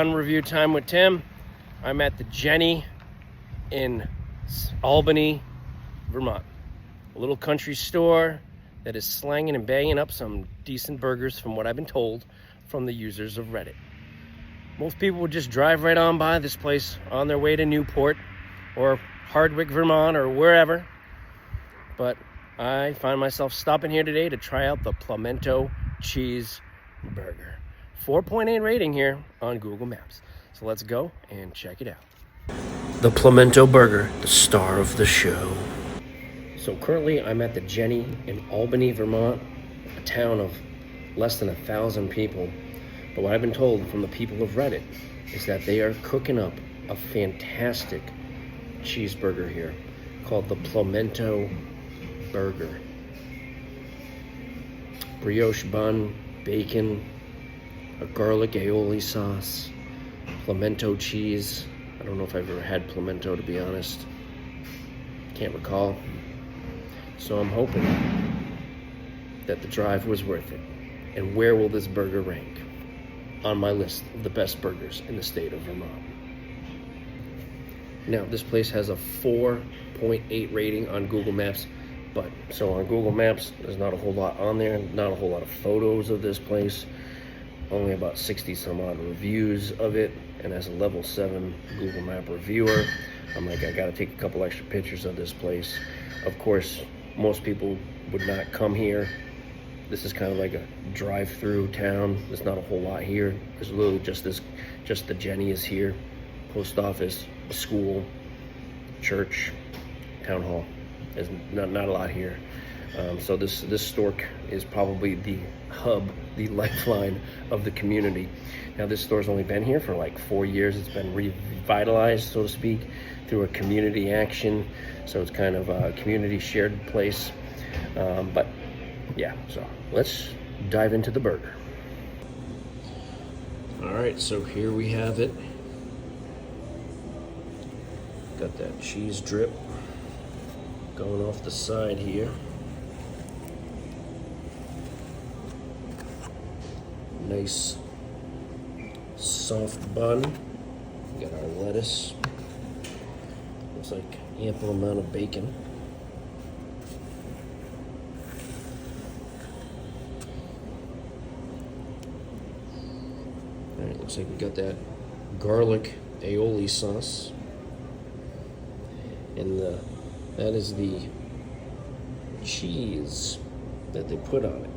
on Review Time with Tim. I'm at the Genny in Albany, Vermont. A little country store that is slanging and banging up some decent burgers from what I've been told from the users of Reddit. Most people would just drive right on by this place on their way to Newport or Hardwick, Vermont, or wherever. But I find myself stopping here today to try out the Pimento cheese burger. 4.8 rating here on Google Maps. So let's go and check it out. The Pimento burger, the star of the show. So currently I'm at the Genny in Albany, Vermont, a town of less than 1,000 people. But what I've been told from the people of Reddit is that they are cooking up a fantastic cheeseburger here called the Pimento burger. Brioche bun, bacon, a garlic aioli sauce, pimento cheese. I don't know if I've ever had pimento, to be honest. Can't recall. So I'm hoping that the drive was worth it. And where will this burger rank on my list of the best burgers in the state of Vermont? Now, this place has a 4.8 rating on Google Maps. But so on Google Maps, there's not a whole lot on there, not a whole lot of photos of this place. Only about 60 some odd reviews of it. And as a level 7 Google Map reviewer, I'm like, I gotta take a couple extra pictures of this place. Of course, most people would not come here. This is kind of like a drive-through town. There's not a whole lot here. There's literally just the Genny is here. Post office, a school, church, town hall. There's not a lot here. So this store is probably the hub, the lifeline of the community. Now this store's only been here for like 4 years. It's been revitalized, so to speak, through a community action. So it's kind of a community shared place. But yeah, so let's dive into the burger. All right, so here we have it. Got that cheese drip going off the side here. Nice soft bun. We got our lettuce. Looks like ample amount of bacon. All right, looks like we got that garlic aioli sauce. And that is the cheese that they put on it.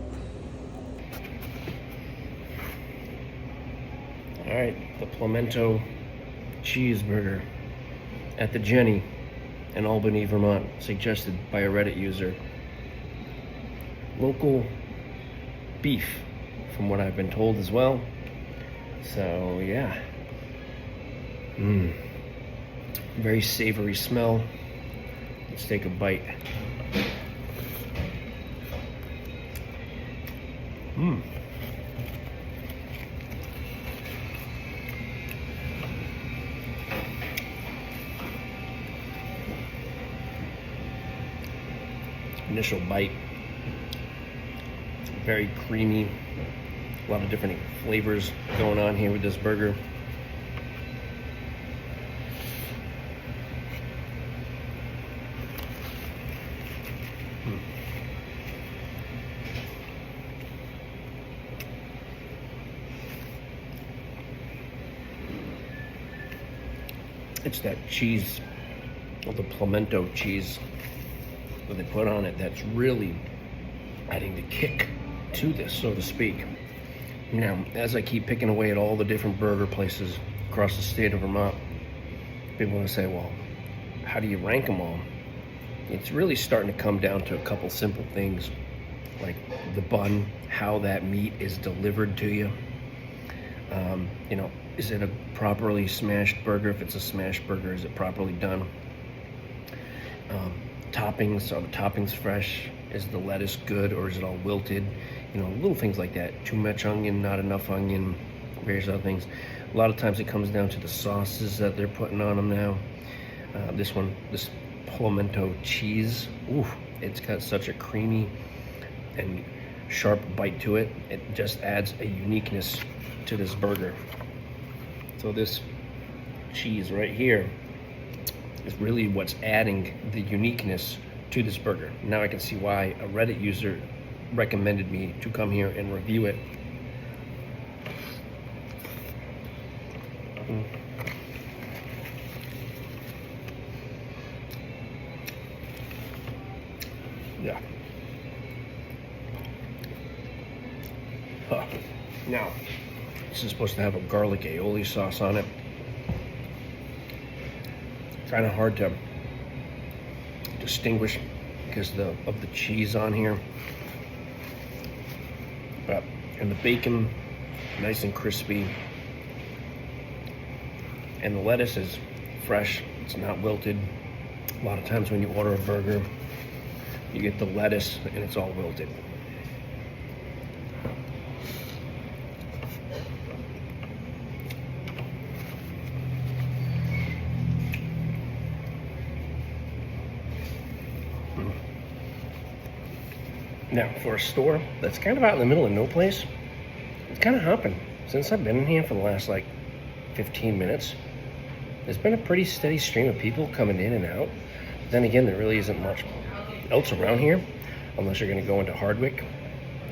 All right, the Pimento cheeseburger at the Genny in Albany, Vermont, suggested by a Reddit user. Local beef, from what I've been told as well. So yeah, very savory smell. Let's take a bite. Initial bite, very creamy, a lot of different flavors going on here with this burger. It's that cheese, or the Pimento cheese that they put on it, that's really adding the kick to this, so to speak. Now, as I keep picking away at all the different burger places across the state of Vermont, people want to say, well, how do you rank them all? It's really starting to come down to a couple simple things, like the bun, how that meat is delivered to you. You know, is it a properly smashed burger? If it's a smashed burger, is it properly done? Toppings, are the toppings fresh? Is the lettuce good, or is it all wilted? You know, little things like that. Too much onion, not enough onion, various other things. A lot of times it comes down to the sauces that they're putting on them now. This Pimento cheese, ooh, it's got such a creamy and sharp bite to it. It just adds a uniqueness to this burger. So this cheese right here is really what's adding the uniqueness to this burger. Now I can see why a Reddit user recommended me to come here and review it. Yeah. Huh. Now, this is supposed to have a garlic aioli sauce on it. Kind of hard to distinguish because of the cheese on here. And the bacon, nice and crispy. And the lettuce is fresh, it's not wilted. A lot of times when you order a burger, you get the lettuce and it's all wilted. Now, for a store that's kind of out in the middle of no place, it's kind of hopping. Since I've been in here for the last like 15 minutes, there's been a pretty steady stream of people coming in and out. But then again, there really isn't much else around here, unless you're gonna go into Hardwick,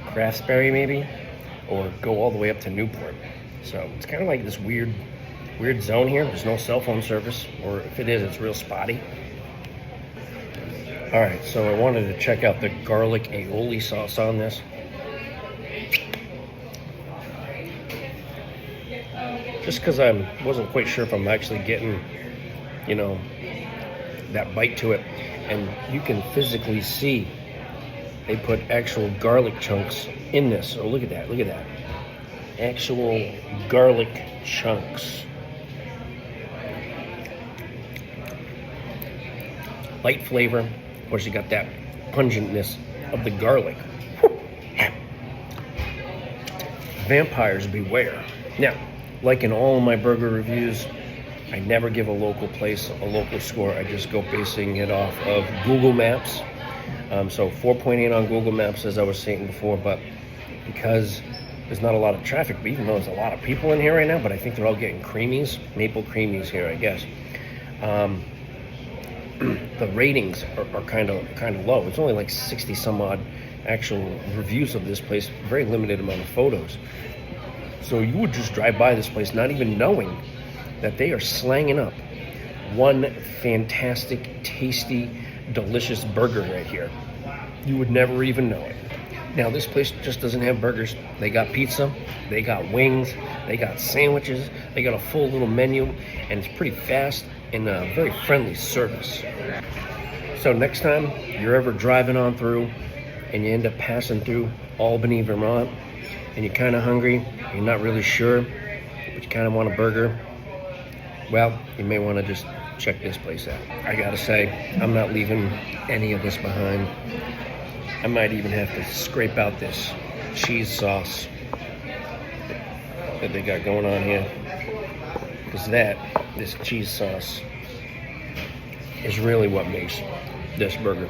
Craftsbury maybe, or go all the way up to Newport. So it's kind of like this weird zone here. There's no cell phone service, or if it is, it's real spotty. All right, so I wanted to check out the garlic aioli sauce on this. Just because I wasn't quite sure if I'm actually getting, you know, that bite to it. And you can physically see they put actual garlic chunks in this. So look at that, look at that. Actual garlic chunks. Light flavor. Of course, you got that pungentness of the garlic. Vampires beware. Now, like in all of my burger reviews, I never give a local place a local score. I just go basing it off of Google Maps. So 4.8 on Google Maps, as I was saying before, but because there's not a lot of traffic, but even though there's a lot of people in here right now, but I think they're all getting creamies, maple creamies here, I guess. The ratings are kind of low. It's only like 60 some odd actual reviews of this place, very limited amount of photos. So you would just drive by this place not even knowing that they are slanging up one fantastic, tasty, delicious burger right here. You would never even know it. Now this place just doesn't have burgers. They got pizza, they got wings, they got sandwiches, they got a full little menu, and it's pretty fast and very friendly service. So next time you're ever driving on through and you end up passing through Albany, Vermont, and you're kind of hungry, you're not really sure, but you kind of want a burger, well, you may want to just check this place out. I gotta say, I'm not leaving any of this behind. I might even have to scrape out this cheese sauce that they got going on here, because this cheese sauce is really what makes this burger.